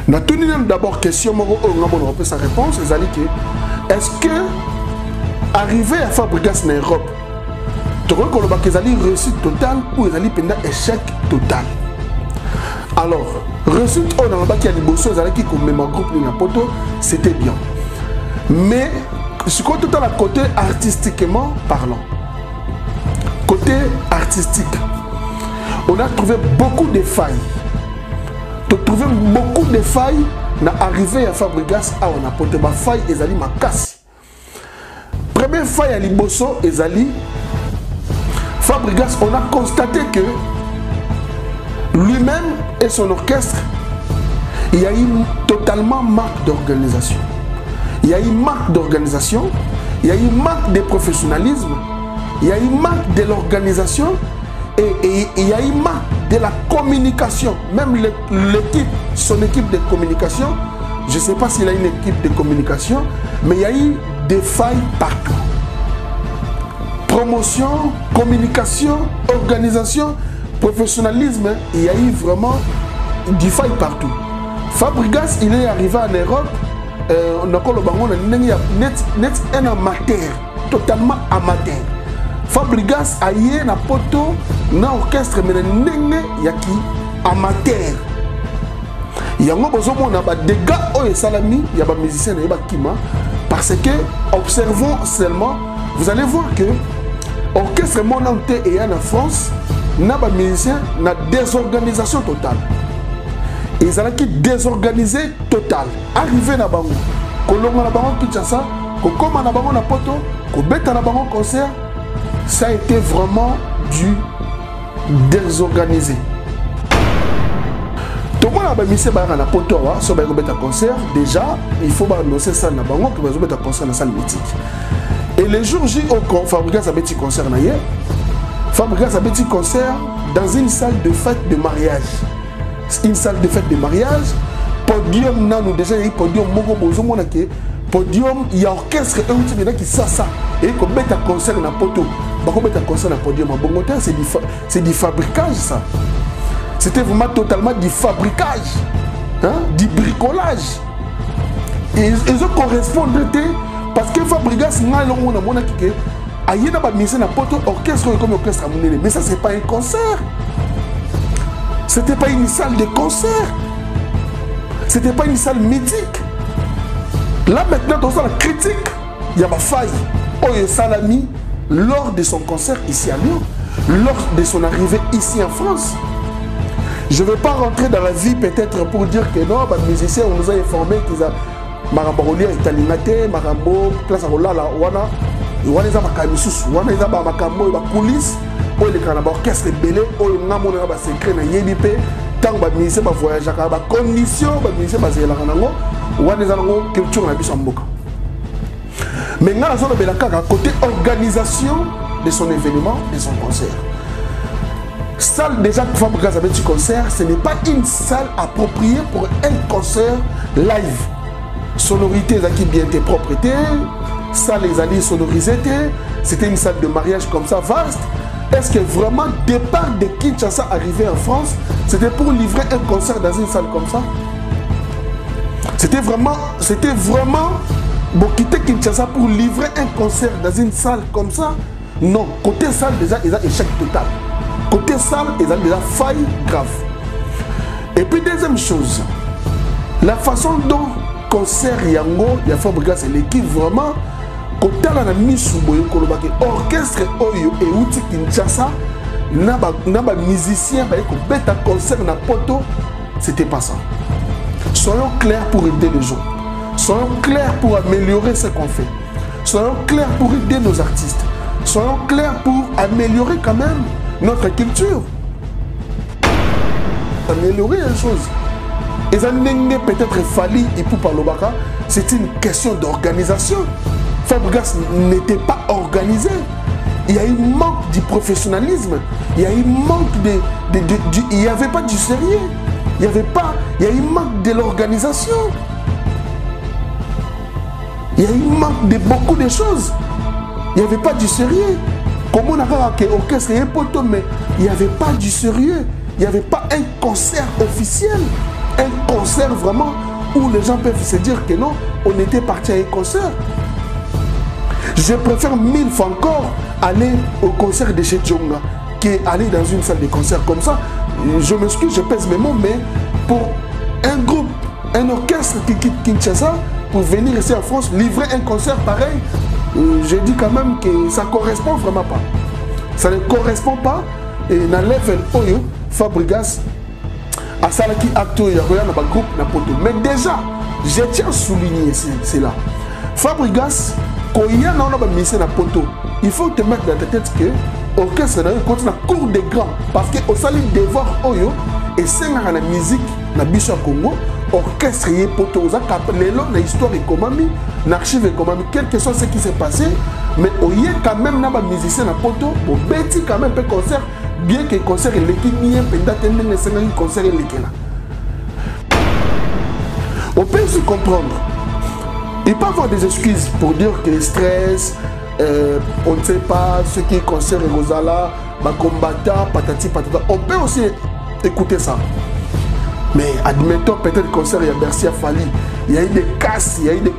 Na tuni d'abord question moko on peut sa réponse est-ce que arriver à Fabregas en Europe tu crois que le ezali réussite totale ou ezali pendant échec total? Alors réussite on a baki ya liboso ezali qui comme même groupe na poto c'était bien. Mais je crois tout à la côté artistiquement parlant. Côté artistique, on a trouvé beaucoup de failles. Tu trouves beaucoup de failles na arrivé à Fabregas à on a porté ma faille ezali makasi. Première faille à liboso ezali Fabregas, on a constaté que lui-même et son orchestre, il y a eu totalement manque d'organisation. Il y a eu manque d'organisation, il y a eu manque de professionnalisme, il y a eu manque de l'organisation et il y a eu manque de la communication. Même l'équipe, son équipe de communication, je ne sais pas s'il a une équipe de communication, mais il y a eu des failles partout. Promotion, communication, organisation, professionnalisme, il y a eu vraiment des failles partout. Fabregas, il est arrivé en Europe, on a un amateur, totalement amateur. Fabregas a eu un poto, un orchestre, mais il y a qui amateur. Il y a des gars qui sont salami, il y a des musiciens qui sont parce que, observons seulement, vous allez voir que l'orchestre monanté et en France, il y a des musiciens, il y a une désorganisation totale. Ils ont été désorganisés total. Arrivé na bango, kolonga na bango Kinshasa, kokoma na bango na poto, kobeta na bango concert, ça a été vraiment du désorganisé. Tout le monde a mis na poto sur ba kobeta concert, déjà il faut annoncer ça na bango que va mettre concert dans salle mythique. Et les jours J au Fabregas a petit concert na hier. Fabregas a petit concert dans une salle de fête de mariage. Une salle de fête de mariage, podium nous déjà il y a podium moko bozomo na ke podium il y a orchestre et outil qui ça et comme mettre un concert na poto ba ko mettre un concert na podium bon c'est du fabricage ça. C'était vraiment totalement du fabricage, hein, du bricolage. Et ils ont correspondu parce que Fabregas n'a longo na mona ki aïe na ba mise na poto orchestre comme orchestre amunene, mais ça c'est pas un concert. C'était pas une salle de concert. C'était pas une salle mythique. Là maintenant, dans la critique, il y a ma faille. Oye Salami, lors de son concert ici à Lyon, lors de son arrivée ici en France. Je ne vais pas rentrer dans la vie peut-être pour dire que non, les musiciens, on nous a informé qu'ils ont Marambo Rolia Italinate, Marambo, Place Rolala, Wana, Wana Zama Kamisus, Wana Zama Makambo, la police. Il y a un orchestre belé, il y a un secret dans YDP, tant que les musiciens voyagent, il y a des conditions, les musiciens basés là, il y a une culture dans le monde. Mais il y a un côté organisation de son événement, de son concert. Salle déjà que Fabregas avait du concert, ce n'est pas une salle appropriée pour un concert live. Sonorité qui bien tes propriétés, salle les alliés sonorisées, c'était une salle de mariage comme ça vaste. Est-ce que vraiment, départ de Kinshasa arrivé en France, c'était pour livrer un concert dans une salle comme ça? C'était vraiment, bon, quitter Kinshasa pour livrer un concert dans une salle comme ça? Non, côté salle, déjà, il y a échec total. Côté salle, il y a déjà faille grave. Et puis, deuxième chose, la façon dont concert Yango, il y a Fabregas et l'équipe vraiment, quand on a mis sous orchestre Oyo et outil Kinshasa, naba musicien qui bête un concert na poto, c'était pas ça. Soyons clairs pour aider les gens. Soyons clairs pour améliorer ce qu'on fait. Soyons clairs pour aider nos artistes. Soyons clairs pour améliorer quand même notre culture. Améliorer les choses. Et ça n'est peut-être fallu et pour Palobaka, c'est une question d'organisation. Fabregas n'était pas organisé. Il y a eu manque du professionnalisme. Il y a eu manque il n'y avait pas du sérieux. Il y a eu manque de l'organisation. Il y a eu manque de beaucoup de choses. Il n'y avait pas du sérieux. Comme on a dit orchestre et poteau, mais il n'y avait pas du sérieux. Il n'y avait pas un concert officiel. un concert vraiment où les gens peuvent se dire que non, on était parti à un concert. Je préfère 1000 fois encore aller au concert de chez Djonga qu'aller dans une salle de concert comme ça. Je m'excuse, je pèse mes mots, mais pour un groupe, un orchestre qui quitte Kinshasa pour venir ici en France, livrer un concert pareil, je dis quand même que ça ne correspond vraiment pas. Ça ne correspond pas et dans le level Oyo, Fabregas a salaki acteur il y a un groupe na poto. Mais déjà, je tiens à souligner cela. Fabregas, quand il y a un mission na poto, il faut te mettre dans ta tête que l'orchestre continue à cours des grands. Parce qu'au salut devoir Oyo et c'est la musique na biso Congo, orchestre y est poto. Oza kapelelo na histoire et komami, na archive et komami, quel que soit ce qui s'est passé, mais il y a quand même na musicien na poto, bon beti quand même un concert. Bien que le concert est l'équipe, concert est l'équipe. On peut se comprendre. Il peut y avoir des excuses pour dire que le stress, on ne sait pas ce qui est concert et Rosala, combattant, patati patata. On peut aussi écouter ça. Mais admettons peut-être le concert, il y a Bercy à Fali, il y a eu des casses, il y a eu des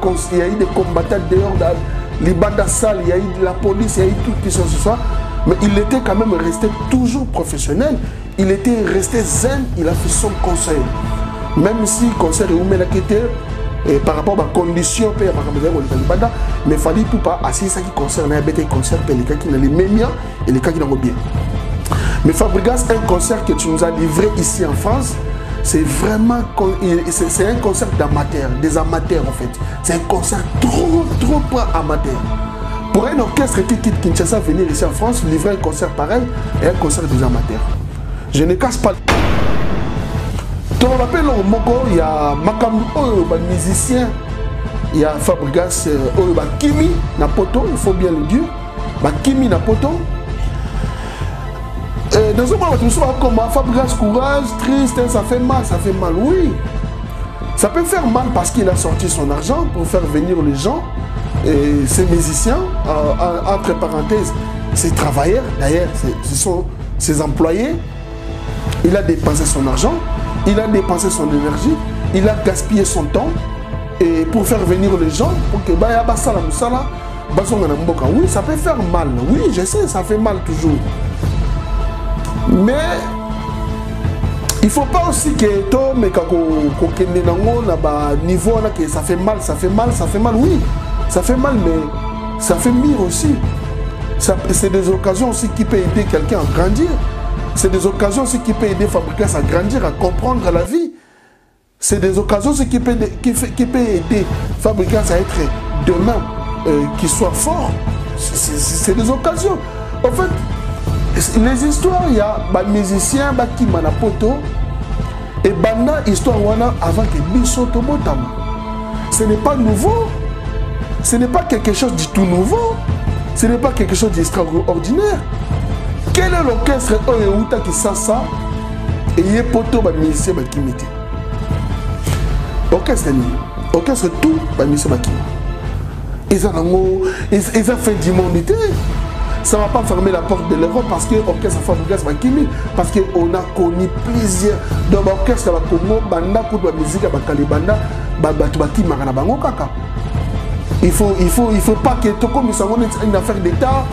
combattants dehors dans les bandes salles, il y a eu de la police, il y a eu tout ce soit. Mais il était quand même resté toujours professionnel. Il était resté zen, il a fait son conseil. Même si le concert est ouvert par rapport à la condition, mais il fallait tout pas assis ça qui concerne un concert, les cas qui n'ont les mêmes et les cas qui n'ont bien. Mais Fabregas, un concert que tu nous as livré ici en France, c'est vraiment c'est un concert d'amateurs, des amateurs en fait. C'est un concert trop amateur. Pour un orchestre qui quitte Kinshasa venir ici en France, livrer un concert pareil et un concert des amateurs. Je ne casse pas. Tu me rappelles au Moko, il y a Makambu, un musicien, il y a Fabregas, Kimi Napoto, il faut bien le dire. Kimi Napoto. Dans ce moment, tu me souviens comment Fabregas courage, triste, ça fait mal, oui. Ça peut faire mal parce qu'il a sorti son argent pour faire venir les gens. Et ces musiciens, entre parenthèses, ces travailleurs, d'ailleurs, ce sont ses employés. Il a dépensé son argent, il a dépensé son énergie, il a gaspillé son temps et pour faire venir les gens, pour que oui, ça peut faire mal, oui, je sais, ça fait mal toujours. Mais il ne faut pas aussi que niveau que ça fait mal, oui. Ça fait mal, mais ça fait mieux aussi. C'est des occasions aussi qui peuvent aider quelqu'un à grandir. C'est des occasions aussi qui peuvent aider Fabregas à grandir, à comprendre la vie. C'est des occasions aussi qui peuvent aider Fabregas à être demain, qu'il soit fort. C'est des occasions. En fait, les histoires, il y a des musiciens qui sont poto et banda histoire avant que Bisoto Botama. Ce n'est pas nouveau. Ce n'est pas quelque chose de tout nouveau. Ce n'est pas quelque chose d'extraordinaire. Quel est l'orchestre qui sait ça et il y a poto de musicien qui imite. Orchestre tout de musicien qui imite. Ils ont fait d'immunité. Ça ne va pas fermer la porte de l'Europe parce que l'orchestre Fabregas va kimi. Parce qu'on a connu plusieurs dans l'orchestre de Congo, banda pour la musique, banda, il faut pas que tu comme une affaire d'État,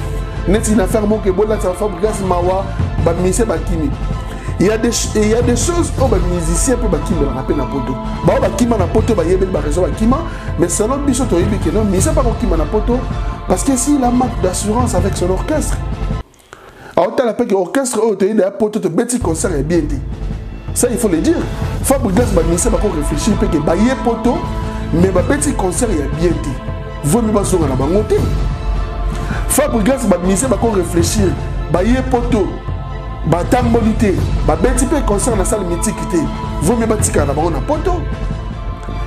une affaire que Fabregas Mawa, Bakimi. Il y a des choses où les musiciens peuvent Bakimi la rappel na poto. Bakima na poto ba yebel ba raison Bakima, mais c'est notre biso to yebi que non, mais c'est pas Bakima na poto parce que s'il a manque d'assurance avec son orchestre. Alors tu as l'appel que orchestre au théâtre de poto te petit concert est bien dit. Ça il faut le dire. Fabregas ba musicien ba ko réfléchir peut que ba yé poto mais ba petit concert est bien dit. Vous me basez dans la bangote. Fabregas ba musicien ba ko réfléchir ba yé poto ba tambolité ba petit peu concert na salle mythique té. Vous me batika na bango na poto.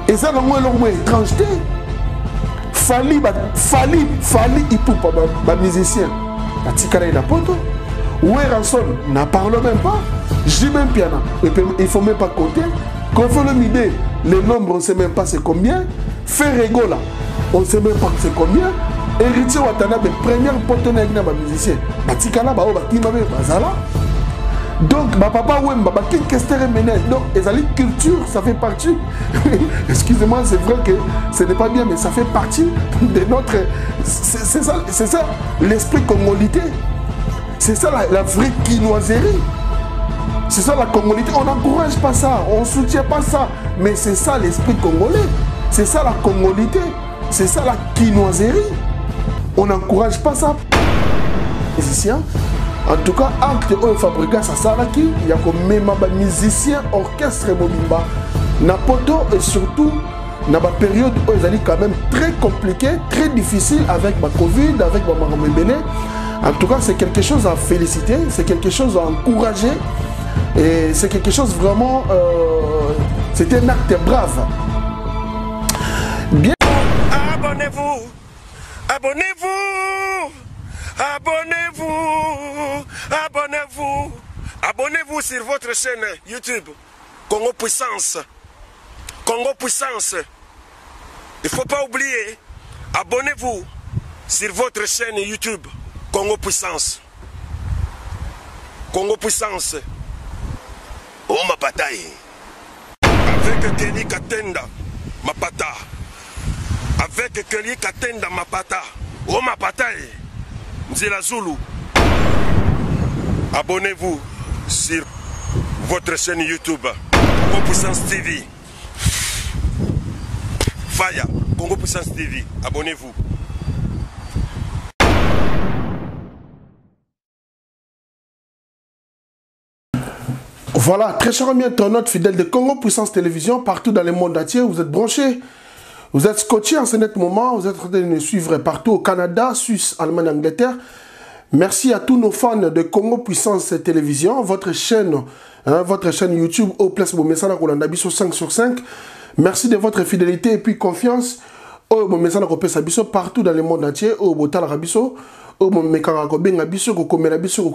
Et ça le moins étrangeté. Fali il peut pas ba musicien batika na poto. Ouais Ranson n'en parle même pas. J'ai même piano. Il faut même pas compter. Quand on fait le midé, les nombres on ne sait même pas c'est combien. Ferrego là, on ne sait même pas c'est combien. Héritier Watanabe, première partenaire avec les musiciens. Batikala, Bao, Bakima, Bazala. Donc, ma papa Wemba, ma King Kester Menet, donc, les culture, ça fait partie. Excusez-moi, c'est vrai que ce n'est pas bien, mais ça fait partie de notre. C'est ça l'esprit congolité. C'est ça la vraie quinoiserie. C'est ça la congolité. On n'encourage pas ça, on ne soutient pas ça. Mais c'est ça l'esprit congolais. C'est ça la congolité. C'est ça la quinoiserie. On n'encourage pas ça. Musiciens. En tout cas, acte un Fabregas à Saraki, il y a comme même des musiciens, orchestre mobimba, Napoto et surtout dans la période où ils allaient quand même très compliqué, très difficile avec la Covid, avec la Maramébélé. En tout cas, c'est quelque chose à féliciter, c'est quelque chose à encourager et c'est quelque chose vraiment, c'était un acte brave. Bien. Abonnez-vous, abonnez-vous. Abonnez-vous, abonnez-vous, abonnez-vous sur votre chaîne YouTube Congo Puissance. Congo Puissance. Il ne faut pas oublier, abonnez-vous sur votre chaîne YouTube Congo Puissance. Congo Puissance. Oh ma bataille. Avec Kelly Katenda, ma pata. Avec Kelly Katenda, ma pata. Oh ma bataille. Nzela Zulu. Abonnez-vous sur votre chaîne YouTube Congo Puissance TV. Faya, Congo Puissance TV. Abonnez-vous. Voilà, très chers amis internautes fidèles de Congo Puissance Télévision, partout dans le monde entier, vous êtes branchés. Vous êtes scotchés en ce net moment, vous êtes en train de nous suivre partout au Canada, Suisse, Allemagne, Angleterre. Merci à tous nos fans de Congo Puissance Télévision, votre chaîne YouTube au place Bomesana Rolandabiso 5 sur 5. Merci de votre fidélité et puis confiance au Bomesana Kopesa Biso partout dans le monde entier, au Botal Rabiso, au Bomekara Kobenga Biso, Kokomela Biso,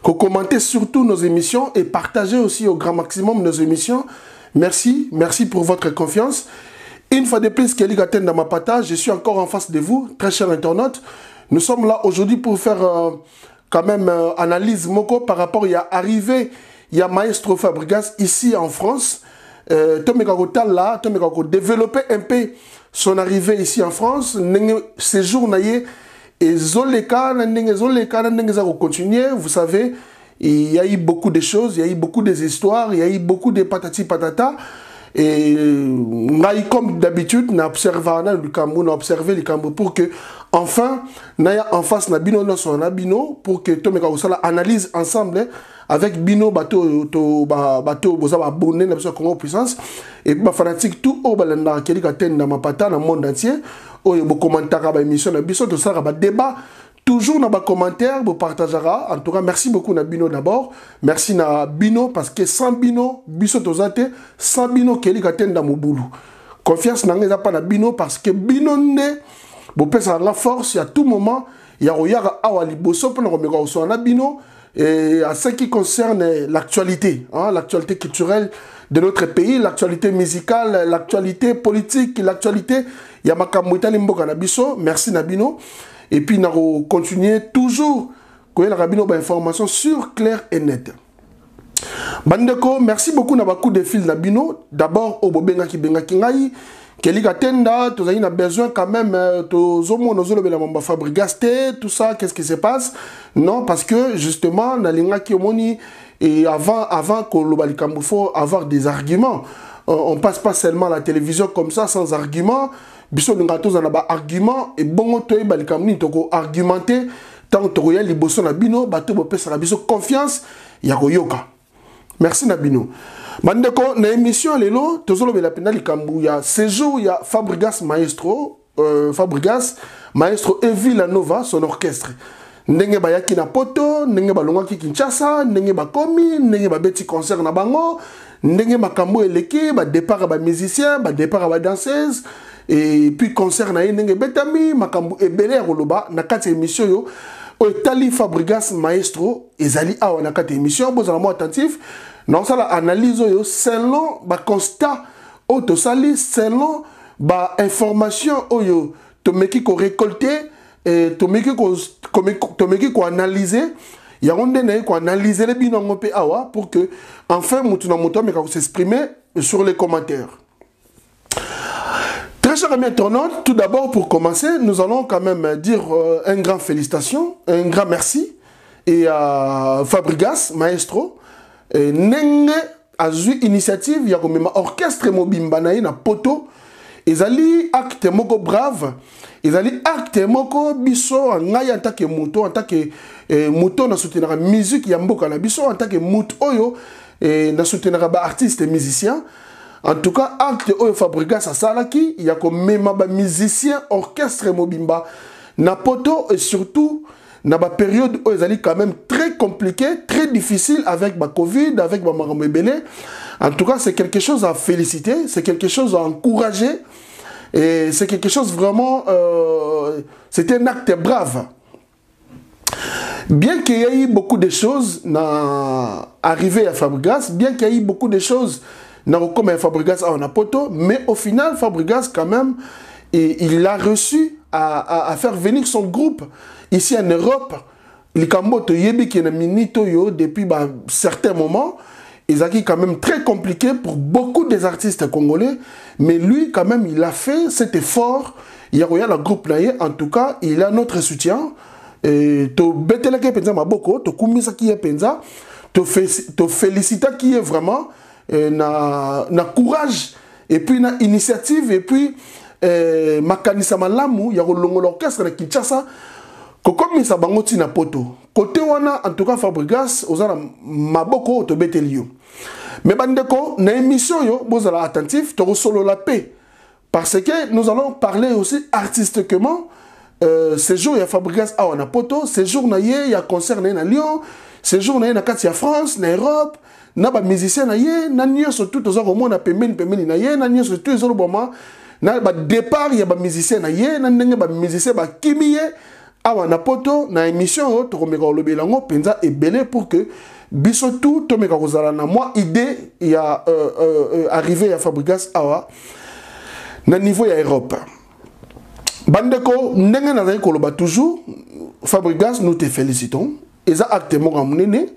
commentez surtout nos émissions et partagez aussi au grand maximum nos émissions. Merci, merci pour votre confiance. Une fois de plus, Kelly Gaten dans ma pata, je suis encore en face de vous, très chers internautes. Nous sommes là aujourd'hui pour faire quand même analyse moko par rapport à arrivé, il y a Maestro Fabregas ici en France. Tomekako là, Tomekako développer un peu son arrivée ici en France. Séjour naïe et Zoleka, continuer. Vous savez, il y a eu beaucoup de choses, il y a eu beaucoup des histoires, il y a eu beaucoup de patati patata. Et comme d'habitude, on a observé le Cameroun pour que, enfin, en face, Bino, pour que Tomeka Osala analyse ensemble avec Bino, bateau, abonné, Congo Puissance, et puis, fanatique, tout au balanda, qui est dans ma pata, dans le monde entier, où il y a des commentaires à l'émission, tout ça, débat. Toujours dans les commentaires, vous partagera. En tout cas, merci beaucoup à Bino d'abord. Merci à Bino parce que sans Bino, Biso Tozate, sans Bino, Kelly Gaten dans mon boulot. Confiance n'a pas na Bino parce que Bino ne, vous pouvez la force, il y a tout moment, il y a Royara Awali Bosso pour nous remettre au na Bino. Et à ce qui concerne l'actualité, hein, l'actualité culturelle de notre pays, l'actualité musicale, l'actualité politique, l'actualité, il y a Makamouita Limboka na Biso. Merci Nabino. Et puis, nous allons continuer toujours avec la information sur clair et net. Bandeko, merci beaucoup na beaucoup de fils Nabino. D'abord, au Bobenga Kingai, Kelly Gatenda, tu as besoin quand même, Fabregas, tout ça, qu'est-ce qui se passe? Non, parce que justement, Nalinga Kiomoni, et avant qu'il faut avoir des arguments. On ne passe pas seulement à la télévision comme ça, sans argument. Biso n'ingatos en a argument et bon toi balikamni toko argumenter tant to ya liboso na bino bato bo pesa biso confiance ya koyoka. Merci na bino. Mandeko na émission lelo tozolo bela pena likambu ya séjour ya Fabregas Maestro et Villanova son orchestre. Ndenge bayaki na poto, ndenge balongaki Kinshasa, ndenge bakomi, ndenge babeti concert na bango, ndenge makambo eleki, ba départ ba musicien, ba départ ba danseuse. Et puis concert na ndenge betami makambu ebele roloba na kati émission yo Tali Fabregas Maestro ezali awa na kati émission bozala mo attentif na sala analyse yo selon ba constat auto sali selon ba information oyo to meki ko récolter et to meki ko analyser Il y a un qui analyse les binômes pour que, enfin, nous puissions s'exprimer sur les commentaires. Très chers amis internautes, tout d'abord, pour commencer, nous allons quand même dire un grand félicitations, un grand merci et à Fabregas, maestro, Nenge a eu initiative, il y a comme orchestre mobimba na poto, ils allaient acte moko brave, ils allaient acte moko biso ngai en tant que moto na soutenir la musique yamboka na biso en tant que moto oyo na soutenir ba artiste et musicien. En tout cas, acte oyo Fabregas a salaki, il y a comme même ba musicien orchestre mobimba na poto et surtout na ba période où ils allaient quand même très compliqué, très difficile avec ba Covid, avec ba maramebele. En tout cas, c'est quelque chose à féliciter, c'est quelque chose à encourager et c'est quelque chose vraiment, c'était un acte brave. Bien qu'il y ait eu beaucoup de choses na arrivé à Fabregas, bien qu'il y ait eu beaucoup de choses na comme Fabregas à Poto, mais au final Fabregas quand même il a reçu à faire venir son groupe ici en Europe. Les Kamboto Yebi qui est minito yo depuis certains moments, ils ont quand même très compliqué pour beaucoup des artistes congolais, mais lui quand même il a fait cet effort. Il y a le groupe là, en tout cas il a notre soutien. To betela ke penza maboko, to kumisa ki penza, to félicita qui est vraiment na courage et puis na initiative et puis makanisa malamu ya kolongo l'orchestre na Kinshasa ko komisa bango tina poto. Côté wana en tout cas Fabregas ozana maboko to betelio. Mais bandeko na émission yo bozala attentif to solo la paix parce que nous allons parler aussi artistiquement. Ces jours il y a Fabregas à Poto, ces jours il y a concert na Lyon, ces jours il y a Katia France, na Europe, na ba musicien na ye, na nyo surtout aux autres na pemeni na ye, na nyo surtout les autres moments, na ba départ il y a ba musicien na ye, na ndenge ba musicien ba kimi ye à Poto na émission to komeka lobelango penza ebele pour que biso tout to meka kozala na moi idée il y a arrivé à Fabregas awa na niveau ya Europe. Bandeko, ndenge nazali koloba toujours, Fabregas, nous te félicitons. Eza acte moko munene.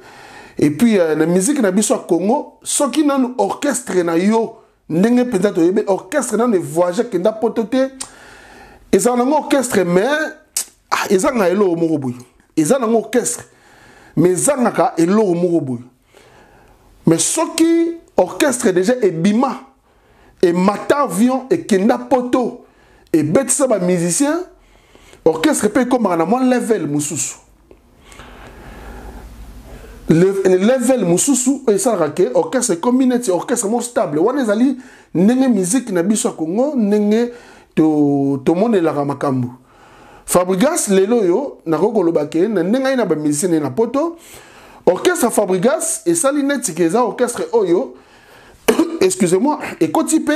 Et puis la musique na biso Congo, soki nanu orchestre na yo, ndenge penza to yebe orchestre nanu voyager kenda potote. Eza nango orchestre mais eza nga elo moko boy. Eza nango orchestre mais eza ngaka elo moko boy. Mais soki orchestre déjà e bima et mata avion et kenda poto. Et bête ça ba musicien orchestre peut comme à moins level mususu le level mususu et ça raqué orchestre community orchestre mo stable wana ezali ndenge musique na biso Congo ndenge to monde la makambu Fabregas lelo yo na kokolobake na ndenge ina ba musicien na poto orchestre Fabregas et sali net keza orchestre oyo excusez-moi et cotipé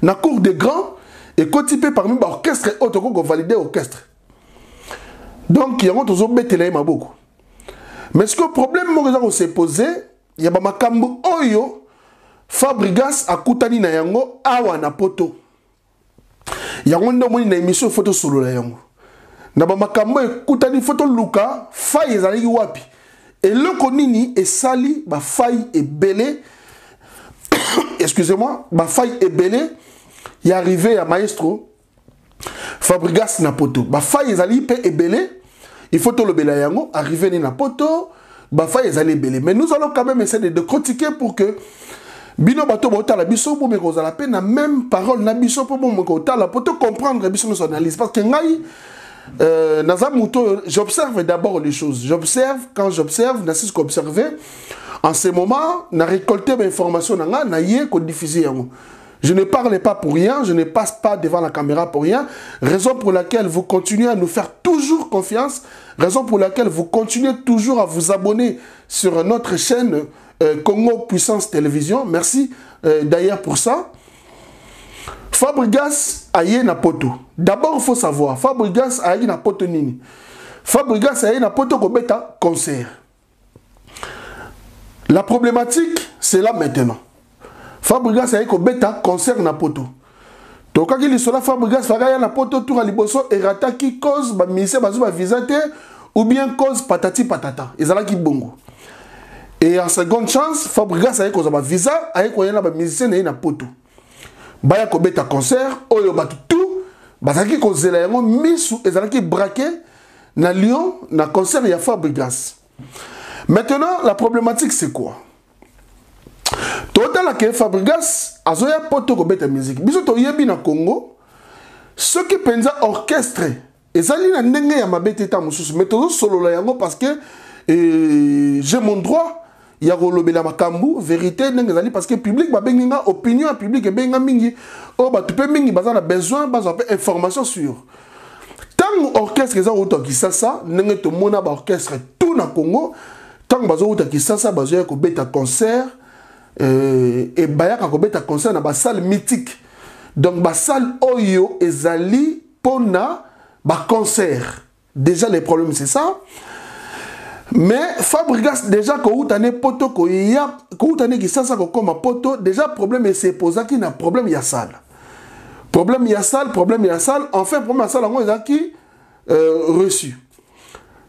na cour des grands et cotipé parmi l'orchestre autoco validé orchestre. Donc il y a toujours bettelé ma beaucoup. Mais ce que le problème que s'est posé, il y a makambo oyo Fabregas a kutani na yango awa na poto. Il y a une émission photo solo na yango. Na makambo kutani photo luka faille ezali wapi. Et le konini est sali ba faille est belé. Excusez-moi, ba faille est belé. Il est arrivé à maestro Fabregas na poto. Ba faille ezali pe ebelé. Il faut tout le belayango arriver na poto. Ba faille ezali ebelé. Mais nous allons quand même essayer de critiquer pour que bino bato bota la biso pour me causer la peine na même parole na biso pour me causer la poto comprendre biso nos analyses parce que ngai j'observe d'abord les choses. J'observe quand j'observe na sis qu'observer en ce moment na récolter mes informations na yé ko diffuser yango. Je ne parle pas pour rien, je ne passe pas devant la caméra pour rien. Raison pour laquelle vous continuez à nous faire toujours confiance. Raison pour laquelle vous continuez toujours à vous abonner sur notre chaîne Congo Puissance Télévision. Merci d'ailleurs pour ça. Fabregas aye na poto. D'abord, il faut savoir, Fabregas aye na poto nini. Fabregas aye na poto ko beta concert. La problématique, c'est là maintenant. Fabregas aye ko beta concert na poto. To kaki li sola Fabregas fagaya na poto tour a liboso erata ki cause ba mise bazo ba visate ou bien cause patati patata. Ils allaient qui bongo. Et en seconde chance, Fabregas a un visa, a un musicien et un poto. Baya ko beta concert, oyo batu tout, bazaki ko zela yango misu, ezalaki braqué na Lyon, na concert ya Fabregas. Maintenant, la problématique c'est quoi? Total que Fabregas azoya poto ko beta musique. Biso to yebi na Congo, ceux qui pensa orchestre, ezali na ndenge ya mabete ta mususu, mais tozo solo la yango parce que j'ai mon droit. Il y a rolobela makambu vérité ndengezali parce que public ba benginga opinion public e benga mingi oh ba tu peux mingi baza na besoin baza peu information sur tant orchestre eza auto Kisasa ndenge to mona ba orchestre tout na Congo tant bazo auto Kisasa bazo ko beta concert et bayaka ko beta concert na ba salle mythique donc ba salle oyo ezali pona ba concert déjà les problèmes c'est ça. Mais Fabregas déjà quand vous avez poto quand vous avez Kisasa comme poto déjà problème c'est posé qui n'a problème il y a salle problème il y a salle enfin problème salle on est qui reçu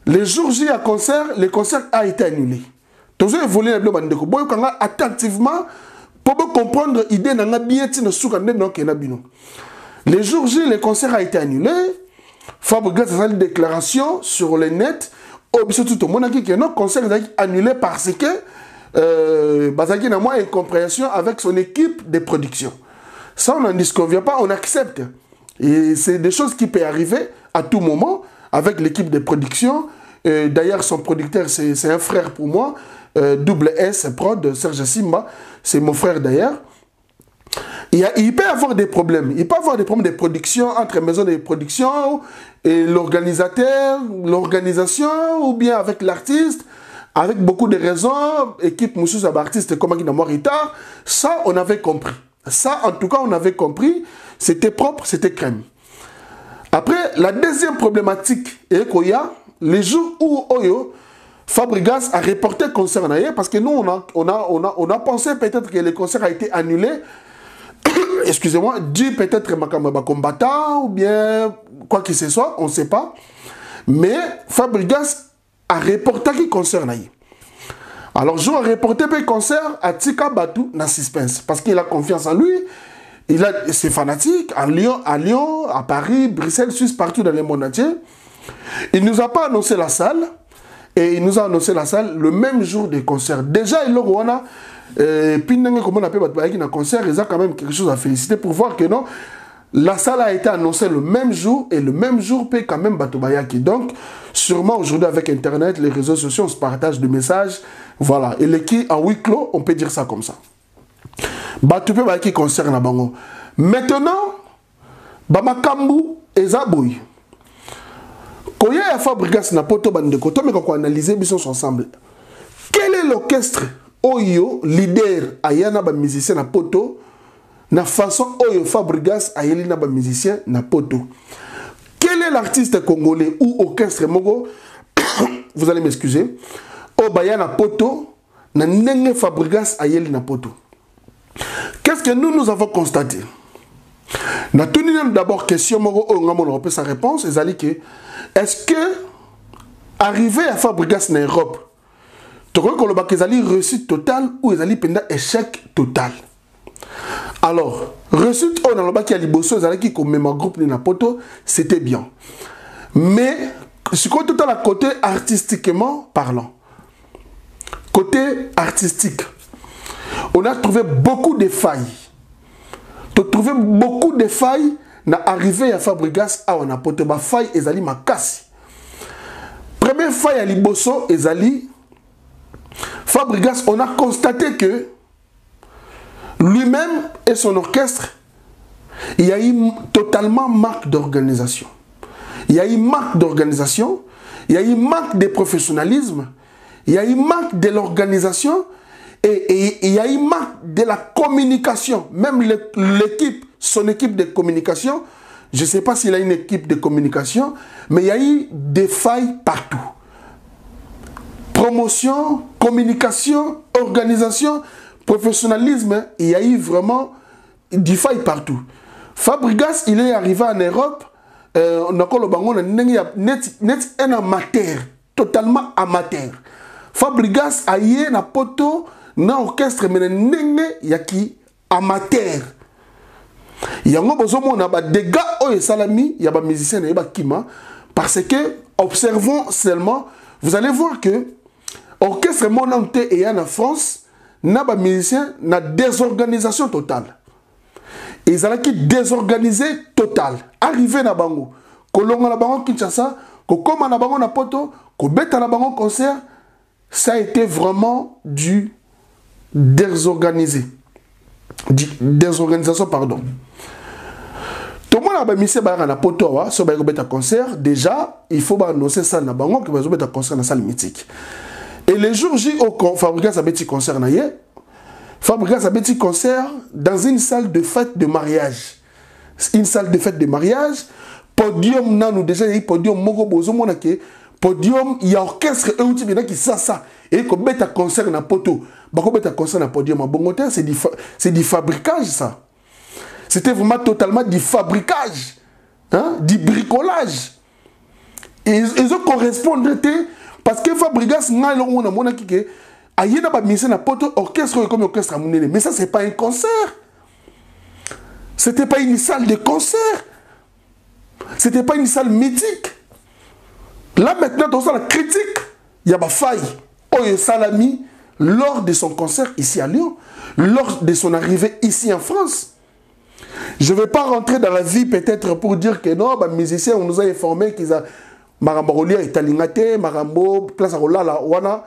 les jours J à concert le concert a été annulé tous avez volé le bande ko boy kanga attentivement pour comprendre idée na bien ti na suka ndé donc na bino les jours J le concert a été annulé Fabregas a fait une déclaration sur le net. Oh, bien tout le monde a dit que notre concert est annulé parce que Bazaki n'a moins incompréhension avec son équipe de production. Ça, on n'en disconvient pas, on accepte. Et c'est des choses qui peuvent arriver à tout moment avec l'équipe de production. D'ailleurs, son producteur, c'est un frère pour moi, double S Prod, Serge Simba, c'est mon frère d'ailleurs. Il peut y avoir des problèmes. Il peut y avoir des problèmes de production entre maisons de production et l'organisateur, l'organisation, ou bien avec l'artiste, avec beaucoup de raisons, équipe Moussous artiste comme qui n'a pas retard. Ça, on avait compris. Ça, en tout cas, on avait compris. C'était propre, c'était crème. Après, la deuxième problématique est qu'il y a les jours où Oyo, Fabregas a reporté le concert parce que nous, on a pensé peut-être que le concert a été annulé. Excusez-moi, dû peut-être à combattant ou bien quoi que ce soit, on ne sait pas. Mais Fabregas a reporté le concert. Alors, je vais reporter le concert à Tika Batou na suspense parce qu'il a confiance en lui. Il a ses fanatiques à Lyon, à Paris, Bruxelles, Suisse, partout dans le monde entier. Il ne nous a pas annoncé la salle et il nous a annoncé la salle le même jour des concerts. Déjà, il a puis, comment on appelle un concert, il y a quand même quelque chose à féliciter pour voir que non, la salle a été annoncée le même jour et le même jour paye quand même Batobayaki. Donc, sûrement aujourd'hui avec Internet, les réseaux sociaux, on se partage des messages. Voilà. Et l'équipe en huis clos, on peut dire ça comme ça. Batobayaki concert na bango. Maintenant, Bamakambu et Zaboui. Quand il y a Fabregas na poto bande koto, mais quand on analyse, ils sont ensemble. Quel est l'orchestre Oyo, leader, ayana ba musicien na poto, na façon Oyo Fabregas ayeli na ba musicien na poto. Quel est l'artiste congolais ou orchestre mogo, vous allez m'excuser, Obaya na poto, na nenge Fabregas ayeli na poto. Qu'est-ce que nous avons constaté? Na tenu d'abord question mogo, on a sa réponse, est-ce que arrivé à Fabregas na Europe, tu crois que les alliés réussite totale ou les alliés pendant échec total. Alors, réussite on a le qui a liboso les alliés qui comme même groupe de Napoto, c'était bien. Mais ce côté total à côté artistiquement parlant. Côté artistique, on a trouvé beaucoup de failles. Tu as trouvé beaucoup de failles na arrivé à Fabregas à Napoto, ba faille les alliés makasi. Première faille à liboso les alliés Fabregas, on a constaté que lui-même et son orchestre, il y a eu totalement manque d'organisation. Il y a eu manque d'organisation, il y a eu manque de professionnalisme, il y a eu manque de l'organisation et il y a eu manque de la communication. Même l'équipe, son équipe de communication, je ne sais pas s'il a une équipe de communication, mais il y a eu des failles partout. Promotion, communication, organisation, professionnalisme, il y a eu vraiment des failles partout. Fabregas, il est arrivé en Europe, nakolo bango na net un amateur, totalement amateur. Fabregas aye na poto na orchestre mais ndenge yaki amateur. Yango bozomona ba dégâts oyo salami ya ba musicien na ba kima parce que observons seulement, vous allez voir que orchestre monante et en France na ba musicien na désorganisation totale. Ils allaient qui désorganisé total. Arrivé na bango, kolonga na bango Kinshasa, kokoma na bango na poto, kobeta na bango concert, ça a été vraiment du désorganisé. Désorganisation, pardon. Tout le monde a mis ça na poto, so ba kobeta concert, déjà, il faut annoncer ça na bango que ba kobeta concert na salle mythique. Et les jours J au Fabregas a petit concert na yé. Fabregas a un petit concert dans une salle de fête de mariage. Une salle de fête de mariage. Podium, nous déjà, il y a podium, mogo bozo monake. Podium, il y a orchestre, et outil, qui ça. Et qu'on met un concert dans poto. Bah, qu'on met un concert dans podium. Bon, c'est du fabricage, ça. C'était vraiment totalement du fabricage. Hein? Du bricolage. Et ils ont correspondu, parce que Fabregas, n'a pas monaki que il y a un orchestre comme orchestre, mais ça, ce n'est pas un concert. Ce n'était pas une salle de concert. Ce n'était pas une salle mythique. Là, maintenant, dans la critique, il y a une faille. Oyo Salami, lors de son concert ici à Lyon, lors de son arrivée ici en France. Je ne vais pas rentrer dans la vie peut-être pour dire que non, les musiciens, on nous a informé qu'ils ont Marambo Rolia et Talingate, Marambo, Place Rola, Wana.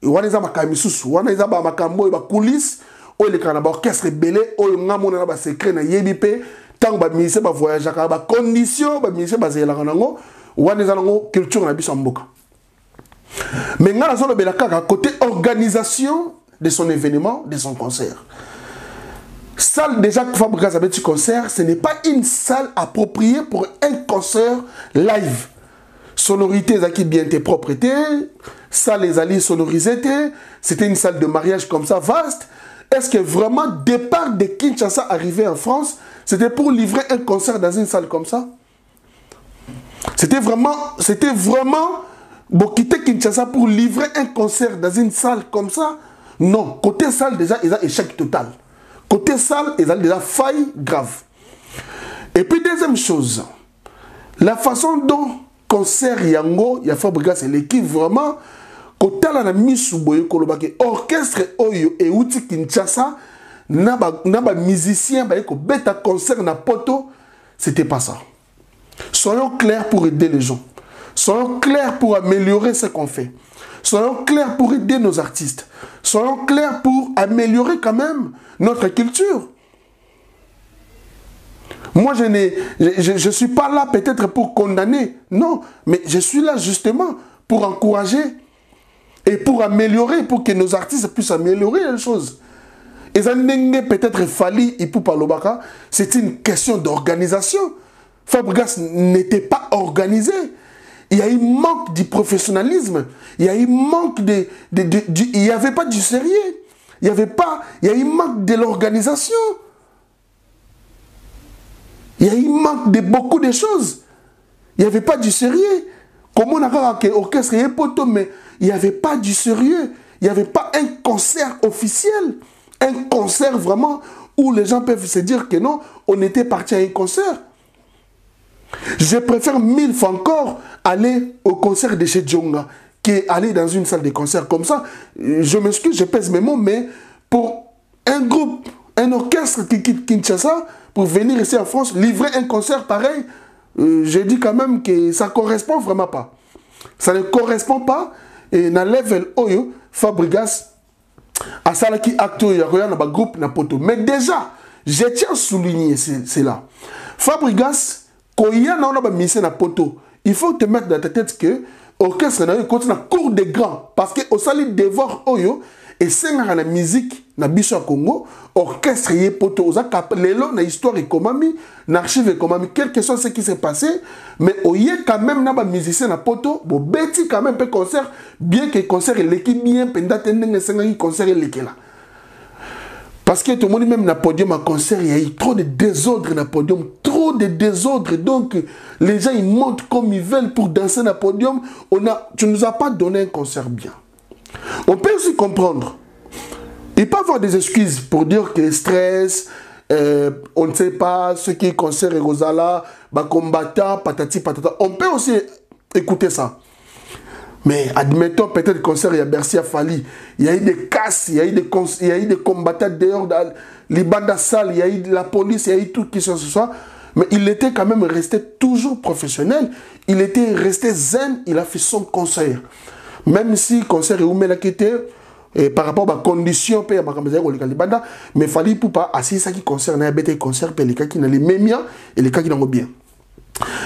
Wana iza makamisusu, wana iza ba makambo ba coulisses, o le kana ba orchestre belé, o ngamona na ba secret na yebipe, tant ba ministre ba voyager ka ba condition ba ministre ba zela kanango, wana iza nango culture na biso mboka. Mais ngala zo le belaka côté organisation de son événement, de son concert. Salle déjà que Fabregas a petit concert, ce n'est pas une salle appropriée pour un concert live. Sonorité qui bien tes propreté, salle les alliés sonorisés, c'était une salle de mariage comme ça vaste. Est-ce que vraiment départ de Kinshasa arrivé en France, c'était pour livrer un concert dans une salle comme ça? C'était vraiment bon quitter Kinshasa pour livrer un concert dans une salle comme ça? Non, côté salle déjà il y a échec total. Côté salle il y a déjà faille grave. Et puis deuxième chose, la façon dont concert yango ya Fabregas c'est l'équipe vraiment kotala na misu boye kolobake orchestre oyo e uti Kinshasa na ba musicien ba ko beta concert na poto, c'était pas ça. Soyons clairs pour aider les gens. Soyons clairs pour améliorer ce qu'on fait. Soyons clairs pour aider nos artistes. Soyons clairs pour améliorer quand même notre culture. Moi, je ne suis pas là peut-être pour condamner, non, mais je suis là justement pour encourager et pour améliorer, pour que nos artistes puissent améliorer les choses. Et ça n'est peut-être fallu, c'est une question d'organisation. Fabregas n'était pas organisé. Il y a eu manque du professionnalisme, il y a eu manque il n'y avait pas du sérieux, il y a eu manque de l'organisation. Il y a eu manque de beaucoup de choses. Il n'y avait pas du sérieux. Comme on a dit l'orchestre est poto, mais il n'y avait pas du sérieux. Il n'y avait pas un concert officiel. Un concert vraiment où les gens peuvent se dire que non, on était parti à un concert. Je préfère 1000 fois encore aller au concert de chez Djonga qu'aller dans une salle de concert comme ça. Je m'excuse, je pèse mes mots, mais pour un groupe, un orchestre qui quitte Kinshasa, pour venir ici en France, livrer un concert pareil, je dis quand même que ça ne correspond vraiment pas. Ça ne correspond pas. Et dans le level Oyo, Fabregas, à ça qui acteur, il y a un groupe na poto. Mais déjà, je tiens à souligner cela. Fabregas, quand il y a un mission na poto, il faut te mettre dans ta tête que l'orchestre continue à cours des grands. Parce que au sali devoir Oyo, et c'est la musique na biso Congo, orchestre yé poto, oza lelo na histoire et komami, na archive et komami, quel que soit ce qui s'est passé, mais oyé quand même na ba musicien na poto, bo beti quand même peu concert, bien que concert l'équipe bien pendant tendeng senga concert l'équipe là. Parce que tout le monde même na podium à concert, il y a eu trop de désordre na podium, trop des désordres. Donc, les gens, ils montent comme ils veulent pour danser dans le podium. Tu ne nous as pas donné un concert bien. On peut aussi comprendre. Il peut y avoir des excuses pour dire que stress, on ne sait pas ce qui est concert et Rosala, combattant, patati patata. On peut aussi écouter ça. Mais admettons peut-être le concert, il y a Bercy à Fali, il y a eu des casses, il y a eu des combattants dehors dans les bandes salles, il y a eu la police, il y a eu tout qui se soit. Mais il était quand même resté toujours professionnel, il était resté zen, il a fait son concert. Même si le concert est ouvert par rapport à la condition, mais il fallait pas assis ça qui concerne un concert, les cas qui n'ont les mêmes et les cas qui n'ont bien.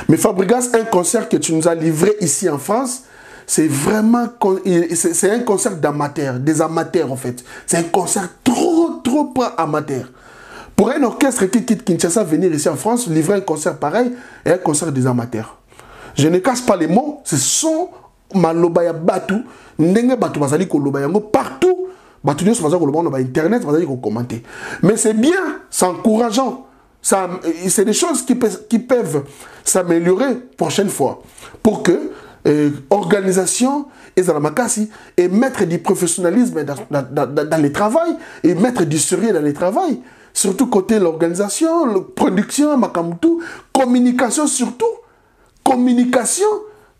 Mais Fabregas, un concert que tu nous as livré ici en France, c'est vraiment, c'est un concert d'amateurs, des amateurs en fait. C'est un concert trop amateur. Pour un orchestre qui quitte Kinshasa venir ici en France, livrer un concert pareil est un concert des amateurs. Je ne casse pas les mots, ce sont malobaya batu, ndenge batu bazali kolobaya ngo partout, batu nyonso bazali kolobaya na internet, bazali ko commenter. Mais c'est bien, c'est encourageant. C'est des choses qui peuvent s'améliorer prochaine fois pour que organisation et mettre du professionnalisme dans le travail et mettre du sérieux dans le travail, surtout côté l'organisation, la production, communication surtout, communication,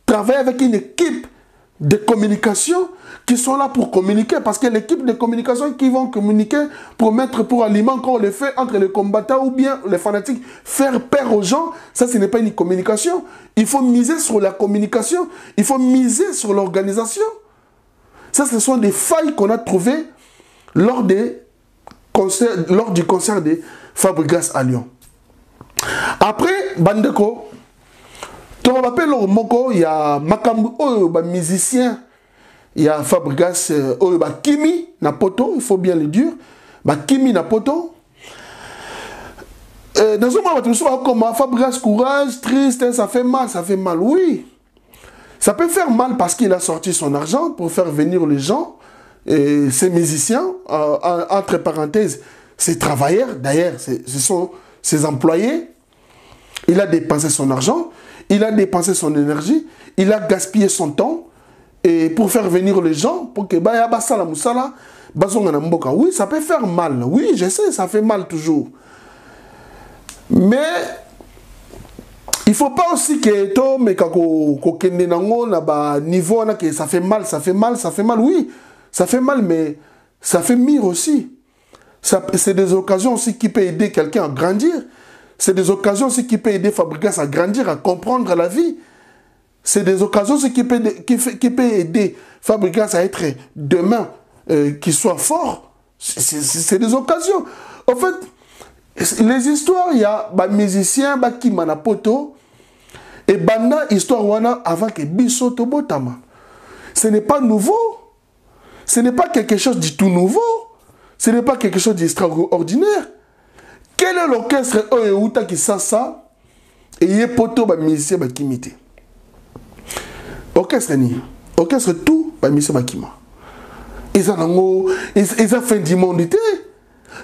travailler avec une équipe de communication qui sont là pour communiquer, parce que l'équipe de communication qui vont communiquer pour alimenter quand on le fait entre les combattants ou bien les fanatiques, faire peur aux gens, ça ce n'est pas une communication. Il faut miser sur la communication, il faut miser sur l'organisation. Ça, ce sont des failles qu'on a trouvées lors du concert de Fabregas à Lyon. Après, Bandeko, il y a Makambu, musicien. Il y a Fabregas, Kimi Napoto, il faut bien le dire. Kimi Napoto. Dans ce moment, comme Fabregas, courage, triste, ça fait mal, oui. Ça peut faire mal parce qu'il a sorti son argent pour faire venir les gens, ses musiciens, entre parenthèses, ses travailleurs, d'ailleurs, ce sont ses employés. Il a dépensé son argent, il a dépensé son énergie, il a gaspillé son temps. Et pour faire venir les gens, pour que oui, ça peut faire mal. Oui, je sais, ça fait mal toujours. Mais il ne faut pas aussi que niveau que ça fait mal. Oui, ça fait mal, mais ça fait mieux aussi. C'est des occasions aussi qui peuvent aider quelqu'un à grandir. C'est des occasions aussi qui peuvent aider Fabregas à grandir, à comprendre la vie. C'est des occasions qui peuvent aider Fabregas à être demain, qu'il soit fort. C'est des occasions. En fait, les histoires, il y a des musiciens qui sont poto et banda histoire wana avant que Bisoto Botama. Ce n'est pas nouveau. Ce n'est pas quelque chose de tout nouveau. Ce n'est pas quelque chose d'extraordinaire. Quel est l'orchestre Oyeuta qui sait ça et il y a poto ba musicien ba kimité. Orchestre ni, orchestre tout, bah monsieur Bakima. Ils ont fait du monde.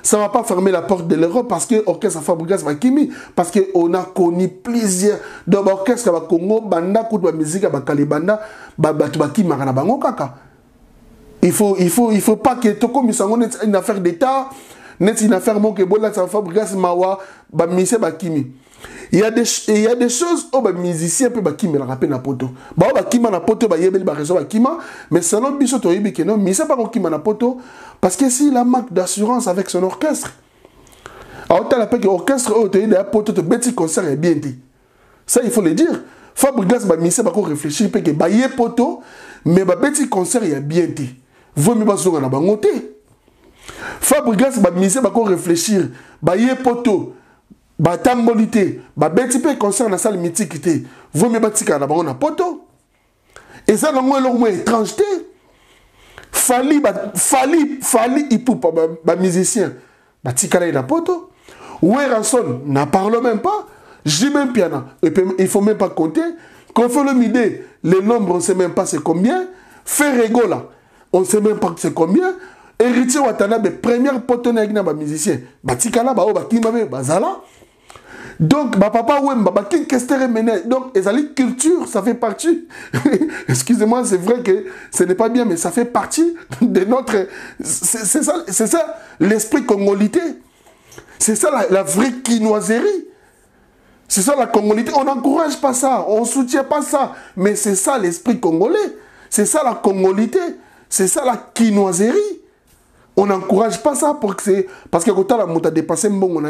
Ça ne va pas fermer la porte de l'Europe parce que l'orchestre Fabregas Bakimi, parce qu'on a connu plusieurs d'orchestres à Congo, banda, coup de musique à Kalibanda, Bakima, Ranabango Kaka. Il faut pas que Toko Misango n'est une affaire d'État, n'est une affaire mon que Bola Fabregas Mawa, monsieur Bakimi. Il y a des choses où les musiciens peuvent bakima la rappeler na poto. Ba bakima na poto ba yebeli ba réseau bakima, mais selon biso to yebi que non, mais c'est pas bakima na poto parce que s'il a manque d'assurance avec son orchestre. Alors tu as l'appel que orchestre au te da poto to petit concert est bien dit. Ça il faut le dire. Fabregas ba musicien ba ko réfléchir pe que ba yé poto mais ba petit concert est bien dit. Vaut mieux ba zonga na bangoté. Fabregas ba musicien ba ko réfléchir ba yé poto batambolité, beti pe concert na salle mythique té, vaut mieux batika na bango na poto. Et ça na moi l'homme étrangeté. Fali ipoupa ba musicien, batika na poto. Weranson n'en parle même pas. J'ai même piano, il faut même pas compter. Quand fait le midé, le nombre on sait même pas c'est combien. Ferrego là, on sait même pas c'est combien. Héritier Watanabe première poto na ba musicien, batika na ba o bakima be bazala. Donc, papa Wemba, King Kester mené. Donc, ezali culture, ça fait partie. Excusez-moi, c'est vrai que ce n'est pas bien, mais ça fait partie de notre. C'est ça l'esprit congolité. C'est ça la vraie quinoiserie. C'est ça la congolité. On n'encourage pas ça, on ne soutient pas ça. Mais c'est ça l'esprit congolais. C'est ça la congolité. C'est ça la quinoiserie. On n'encourage pas ça parce que quand la monte a dépassé mon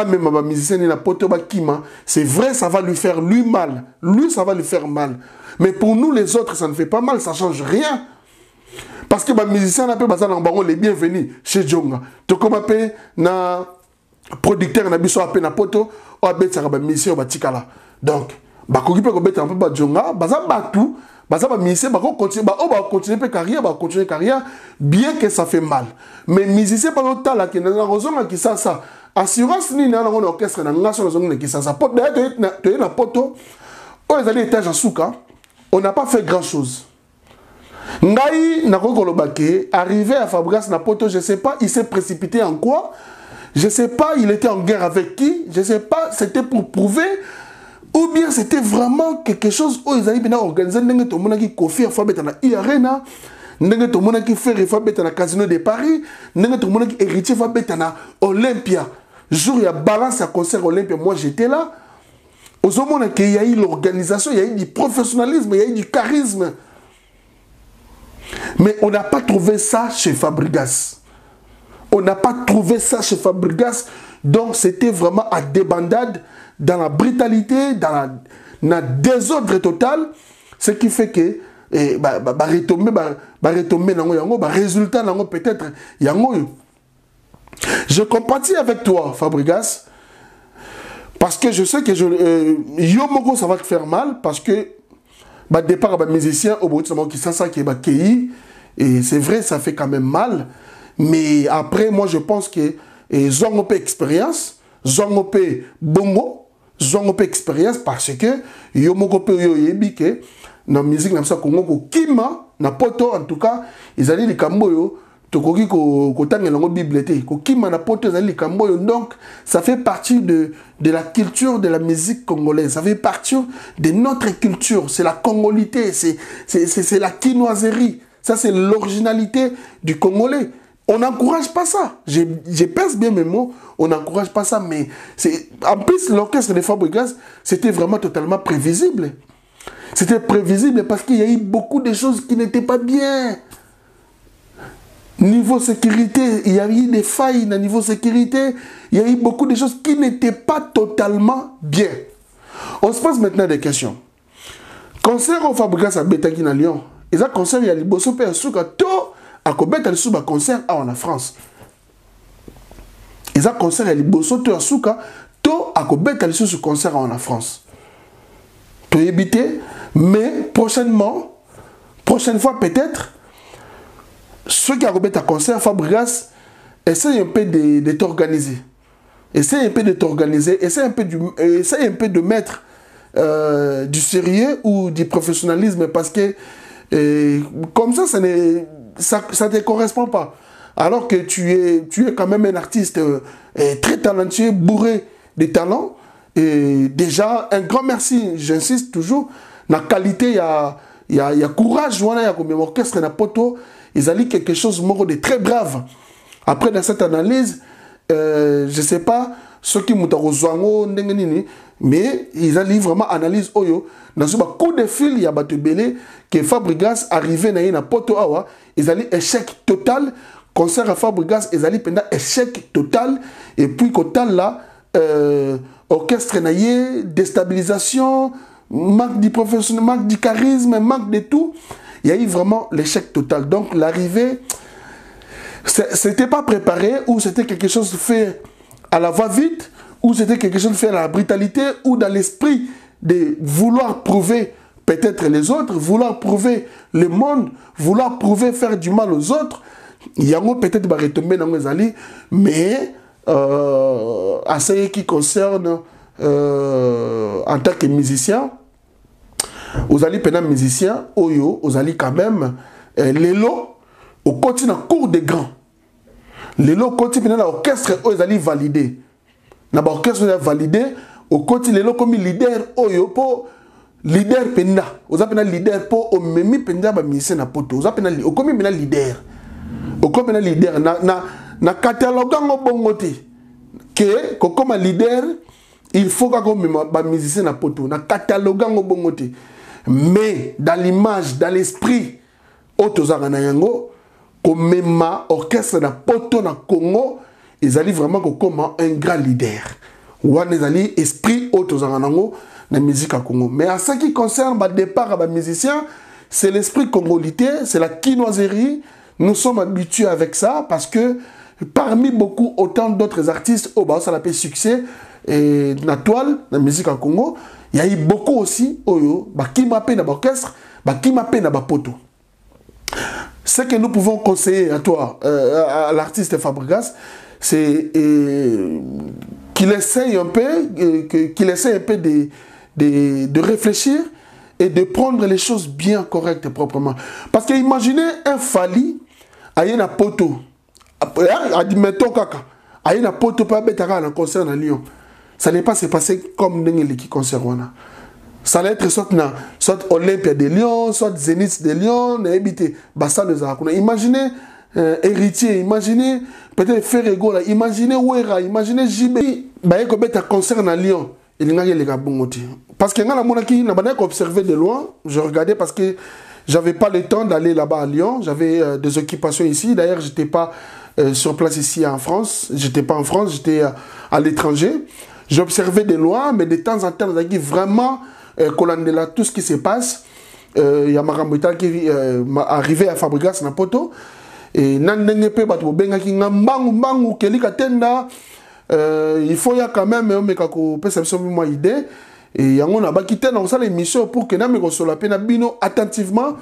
même ma musicien la poto kima, c'est vrai, ça va lui faire lui mal. Lui, ça va lui faire mal. Mais pour nous les autres, ça ne fait pas mal, ça ne change rien. Parce que ma musicien n'a pas besoin d'en les bienvenus chez Djonga. Tu comme appelé na producteur na biso appelé na poto, ou appelé ça ba musicien ba tikala. Donc, ba ko kipe ko beta un peu ba Djonga, baza batu, baza ba musicien ba ko continuer ba continuer carrière, bien que ça fait mal. Mais musicien pas longtemps là qui na raison qui ça. Assurance ni na on orchestre na ngasa na qui ça porte d'ailleurs tu na poto on les allé étage en souka on n'a pas fait grand chose ngai na kolobake arrivé à Fabregas na poto je sais pas il s'est précipité en quoi je sais pas il était en guerre avec qui je sais pas c'était pour prouver ou bien c'était vraiment quelque chose où ils allaient bien organiser ndenge to mona ki Kofi Afabeta na Arena ndenge to mona ki Ferry Afabeta na Casino de Paris ndenge to mona ki Héritier Afabeta na Olympia. Jour il y a balance à concert Olympia, moi j'étais là. Aux hommes il y a eu l'organisation, il y a eu du professionnalisme, il y a eu du charisme. Mais on n'a pas trouvé ça chez Fabregas. On n'a pas trouvé ça chez Fabregas. Donc c'était vraiment à débandade, dans la brutalité, dans la désordre total. Ce qui fait que résultat peut-être je compatis avec toi, Fabregas, parce que je sais que Yomoko, ça va te faire mal, parce que départ à musicien, au bout de ce moment qui ça qui est KI, et c'est vrai, ça fait quand même mal, mais après, moi je pense que Zongope expérience, Zongope bongo, Zongope expérience, parce que Yomoko peut yebi que dans la musique, dans ça, Congo, Kima, na poto, en tout cas, ils allaient les Kamboyo. Donc ça fait partie de la culture de la musique congolaise, ça fait partie de notre culture, c'est la congolité, c'est la quinoiserie, ça c'est l'originalité du Congolais. On n'encourage pas ça, je pèse bien mes mots, on n'encourage pas ça, mais en plus l'orchestre de Fabregas, c'était vraiment totalement prévisible. C'était prévisible parce qu'il y a eu beaucoup de choses qui n'étaient pas bien. Niveau sécurité, il y a eu des failles dans niveau sécurité, il y a eu beaucoup de choses qui n'étaient pas totalement bien. On se pose maintenant des questions. Concert au Fabregas à Betaki à Lyon, et ça concert il y a les Bosso Père Souka, to à Kobet à Souba concert en France. Et ça concert il y a les Bosso Père Souka, to à Kobet à ce concert en France. Pour éviter, mais prochaine fois peut-être. Ceux qui ont un concert, Fabregas, essaye un peu de t'organiser. Essaye un peu de t'organiser. Essaye un peu de mettre du sérieux ou du professionnalisme parce que comme ça, ça ne te correspond pas. Alors que tu es quand même un artiste très talentueux, bourré de talent. Et déjà, un grand merci, j'insiste toujours, la qualité, il y a courage, il y a comme orchestre, il y a poto. Ils allaient quelque chose de très grave. Après, dans cette analyse, je ne sais pas ce qui m'ont dit, mais ils allaient vraiment analyse Oyo. Dans ce coup de fil, il y a Batubele que Fabregas arrivait dans Poto Awa. Ils allaient échec total. Concert à Fabregas, ils allaient pendant échec total. Et puis, total là, orchestre naïe, déstabilisation, manque du professionnel, manque du charisme, manque de tout. Il y a eu vraiment l'échec total. Donc l'arrivée, c'était pas préparé, ou c'était quelque chose fait à la va-vite, ou c'était quelque chose fait à la brutalité, ou dans l'esprit de vouloir prouver peut-être les autres, vouloir prouver le monde, vouloir prouver faire du mal aux autres. Il y a peut-être va retomber dans les alliés, mais à ce qui concerne en tant que musicien, vous allez pendant musicien, Oyo, vous allez quand même les lots au continent cours des grands. Les lots continent l'orchestre, vous allez valider. na ba orchestre ya validé au côté lelo comme leader oyo po leader penda oza pena leader po o memi penda ba musicien na poto oza pena o comme pena leader o comme pena leader na catalogue ngo bongote que comme leader il faut que comme ba musicien na poto na catalogue ngo bongote mais dans l'image dans l'esprit autozaka na yango comme même orchestre na poto na Congo ils allaient vraiment comme un grand leader ou ils allaient esprit autozaka nango la musique à Congo. Mais en ce qui concerne le départ des musiciens, c'est l'esprit congolité, c'est la quinoiserie. Nous sommes habitués avec ça parce que parmi beaucoup, autant d'autres artistes, ça l'appelle succès, et la toile, la musique à Congo, il y a eu beaucoup aussi, qui m'appelle dans l'orchestre, qui m'appelle dans le poto. Ce que nous pouvons conseiller à toi, à l'artiste Fabregas, c'est qu'il essaye un peu de réfléchir et de prendre les choses bien correctes et proprement. Parce que imaginez un Fali, il y a un poteau, admettons kaka, il y a un poteau pour être un concert à Lyon. Ça n'est pas se passer comme qui concert. Ça allait être soit Olympia de Lyon, soit Zénith de Lyon, imaginez héritier, imaginez peut-être Ferrego, imaginez Ouera, imaginez JB, il y a un concert à Lyon. Parce que j'ai observé de loin, je regardais parce que j'avais pas le temps d'aller là-bas à Lyon, j'avais des occupations ici, d'ailleurs j'étais pas sur place ici en France, j'étais pas en France, j'étais à l'étranger. J'observais de loin, mais de temps en temps, j'ai vraiment tout ce qui se passe. Il y a Maramouita qui est arrivé à Fabregas na poto et nandengepe bato bengaki ngambangu kelika tenda. Il faut y a quand même une idée et on a quitté dans ça l'émission pour que nous sur la peine attentivement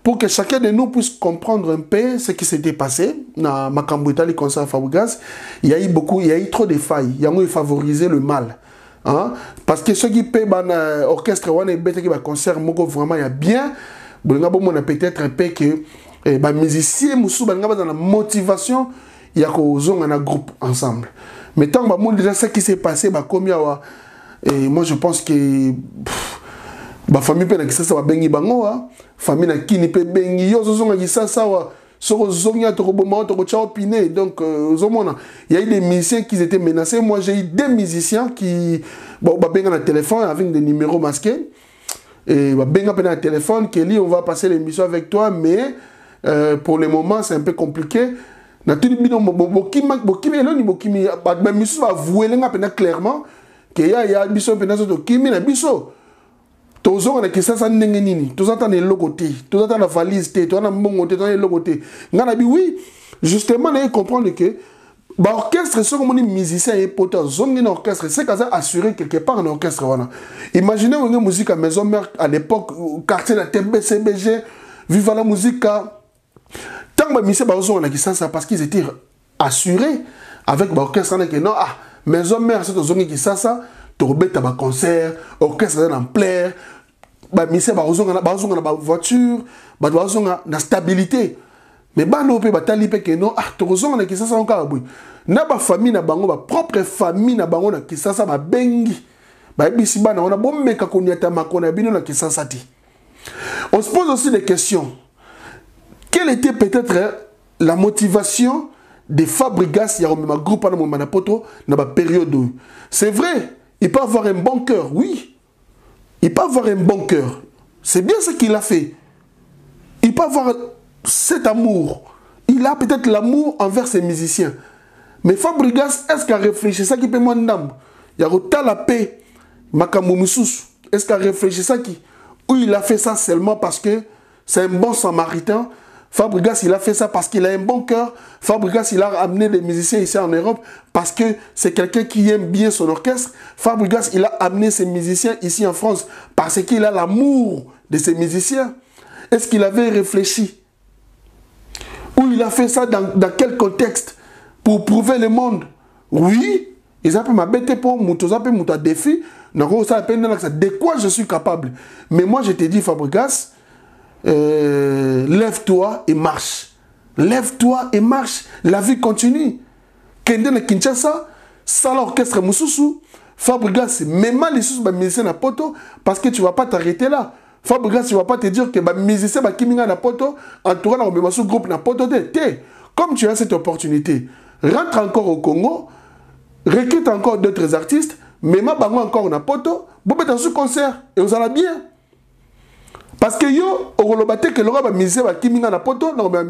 pour que chacun de nous puisse comprendre un peu ce qui s'était passé dans Makambo Itali concert Fabregas. Il y a eu trop de failles, il y a eu favorisé le mal. Hein? Parce que ceux qui paient l'orchestre qui va concert vraiment il y a bien peut-être que les musiciens dans la motivation il y a un groupe ensemble. Mais tant que déjà ce qui s'est passé, et moi je pense que la famille peut être ça va bengi bango, famille na kini peut bengi yo zo nga ça so zonya to roboma to cha opiné donc il y a eu des musiciens qui étaient menacés. Moi j'ai eu des musiciens qui benga na téléphone avec des numéros masqués et benga na téléphone Kelly on va passer l'émission avec toi mais pour le moment c'est un peu compliqué. Clairement que y a biso penazo to kimi na biso tozo na kisasa ndenge nini tozo ta na logoté tozo ta na valise té to na mbongo té to na logoté ngana bi oui justement na comprendre que ba orchestre ce comme musicien et pote zongi na orchestre c'est qu'à assurer quelque part un orchestre voilà. Imaginez une musique à maison mère à l'époque quartier la TBCBG vive la musique tant que monsieur Baozo na kisasa parce qu'ils étaient assurés avec l'orchestre que non maison mère c'est aux qui ça tourber ta concert orchestre en plein monsieur Baozo na voiture Baozo na stabilité mais bano pe batali pe que non tozo na kisasa encore boui na ba famille na bango ba propre famille na bango na kisasa ba bengi ba bisi bana on a bon meka konyata makona bino na kisasa ti. On se pose aussi des questions. Quelle était peut-être la motivation de Fabregas, il y a un groupe à Manapoto dans la période où c'est vrai, il peut avoir un bon cœur, oui. Il peut avoir un bon cœur. C'est bien ce qu'il a fait. Il peut avoir cet amour. Il a peut-être l'amour envers ses musiciens. Mais Fabregas, est-ce qu'il a réfléchi ça qui peut moins d'âme? Il y a la paix. Est-ce qu'il a réfléchi ça qui? Ou il a fait ça seulement parce que c'est un bon samaritain? Fabregas, il a fait ça parce qu'il a un bon cœur. Fabregas, il a amené des musiciens ici en Europe parce que c'est quelqu'un qui aime bien son orchestre. Fabregas, il a amené ses musiciens ici en France parce qu'il a l'amour de ses musiciens. Est-ce qu'il avait réfléchi? Ou il a fait ça dans quel contexte? Pour prouver le monde? Oui, ils ont ma bête pour mon défi. De quoi je suis capable? Mais moi, je te dis, Fabregas, lève-toi et marche. Lève-toi et marche. La vie continue. Kende na Kinshasa, ça l'orchestre Moussoussou. Fabregas, même les sous musiciens na poto, parce que tu ne vas pas t'arrêter là. Fabregas, tu ne vas pas te dire que les musiciens qui sont na poto, en tout cas, on met ce groupe na poto. Comme tu as cette opportunité, rentre encore au Congo, recrute encore d'autres artistes, mais ma bango encore na poto, vous mettez ce concert et vous allez bien. Parce que yo, au relobate que l'on va miser à Kiminga na poto, non mais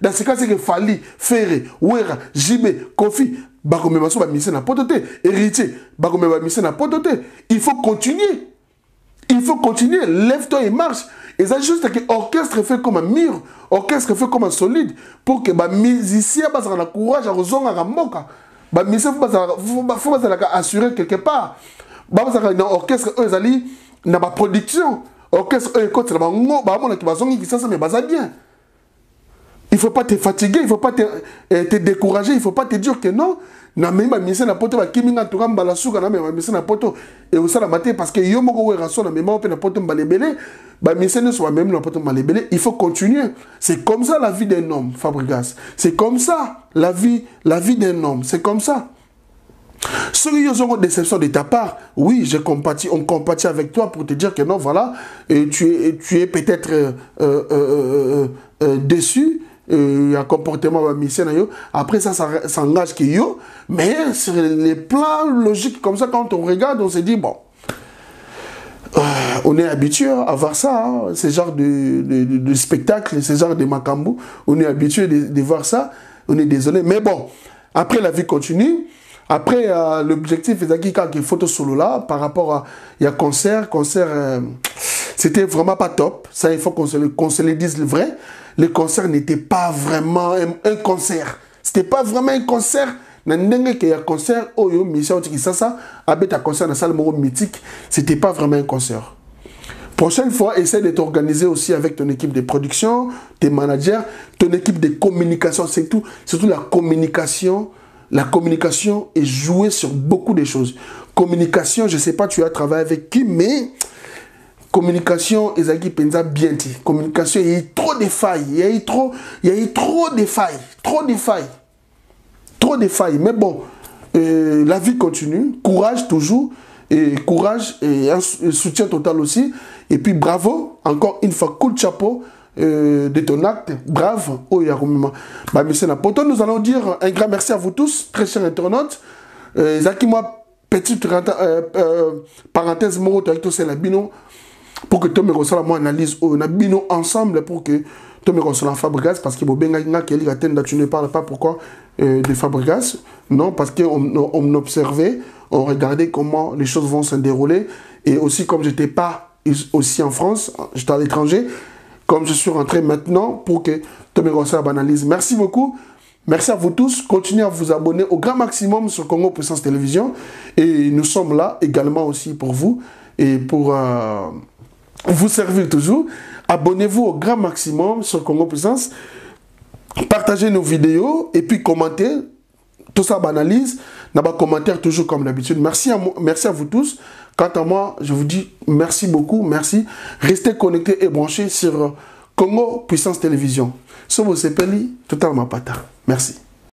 dans ce cas c'est que Fali, Ferré, Ouera, Jibé, Kofi, Bagome Maso va miser na poto te, héritier, Bagome va miser na poto te. Il faut continuer. Il faut continuer, lève-toi et marche. Et c'est juste que l'orchestre fait comme un mur, l'orchestre fait comme un solide, pour que les musiciens aient le courage à rejoindre la moka. Les musiciens faut assurer quelque part. Les orchestre, eux, ils ont une production. Orchestre, eux, ils bien. Il ne faut pas te fatiguer, il ne faut pas te décourager, il ne faut pas te dire que non. Na même mission na poto ba kiminga to kamba la suka na même mission na poto et au sala maté parce que yo moko we raso na même na poto mbalebele ba mission soit même na poto mbalebele, il faut continuer. C'est comme ça la vie d'un homme, Fabregas. C'est comme ça la vie d'un homme, c'est comme ça. Si ils ont une déception de ta part, oui, on compatit avec toi pour te dire que non, voilà, et tu es peut-être déçu. Un comportement mission après ça s'engage que yo, mais sur les plans logiques comme ça, quand on regarde, on se dit bon, on est habitué à voir ça, hein, ce genre de spectacle, ce genre de makambo, on est habitué de voir ça, on est désolé, mais bon, après la vie continue. Après l'objectif est qu'il photo solo là par rapport à il y a concert c'était vraiment pas top, ça il faut qu'on se le dise le vrai. Le concert n'était pas vraiment un concert. C'était pas vraiment un concert. N'importe quel concert, oh yo, Michel Tikisasa, avec un concert dans la salle mythique, c'était pas vraiment un concert. Prochaine fois, essaie de t'organiser aussi avec ton équipe de production, tes managers, ton équipe de communication, c'est tout. Surtout la communication. La communication est jouée sur beaucoup de choses. Communication, je sais pas, tu as travaillé avec qui, mais communication, Ezaki Penza bien dit. Communication, il y a eu trop de failles. Il y a eu trop de failles. Trop de failles. Mais bon, la vie continue. Courage toujours. Et courage et un soutien total aussi. Et puis bravo, encore une fois, coup de chapeau de ton acte. Bravo. Oh, Yarumima. Bah, monsieur Napoto, nous allons dire un grand merci à vous tous, très chers internautes. Ezaki, moi, petite parenthèse, moi, c'est la bino. Pour que tu me reçoives moi analyse on a bino ensemble pour que tu me reçoives Fabregas parce que tu ne parles pas pourquoi de Fabregas, non, parce qu'on observait, on regardait comment les choses vont se dérouler et aussi comme j'étais pas aussi en France, j'étais à l'étranger, comme je suis rentré maintenant pour que tu me reçoives analyse. Merci beaucoup. Merci à vous tous. Continuez à vous abonner au grand maximum sur Congo Puissance Télévision et nous sommes là également aussi pour vous et pour vous servir toujours. Abonnez-vous au grand maximum sur Congo Puissance. Partagez nos vidéos et puis commentez. Tout ça banalise. N'a pas commentaire toujours comme d'habitude. Merci à vous tous. Quant à moi, je vous dis merci beaucoup. Merci. Restez connectés et branchés sur Congo Puissance Télévision. Sur vos CPLI, totalement pata. Merci.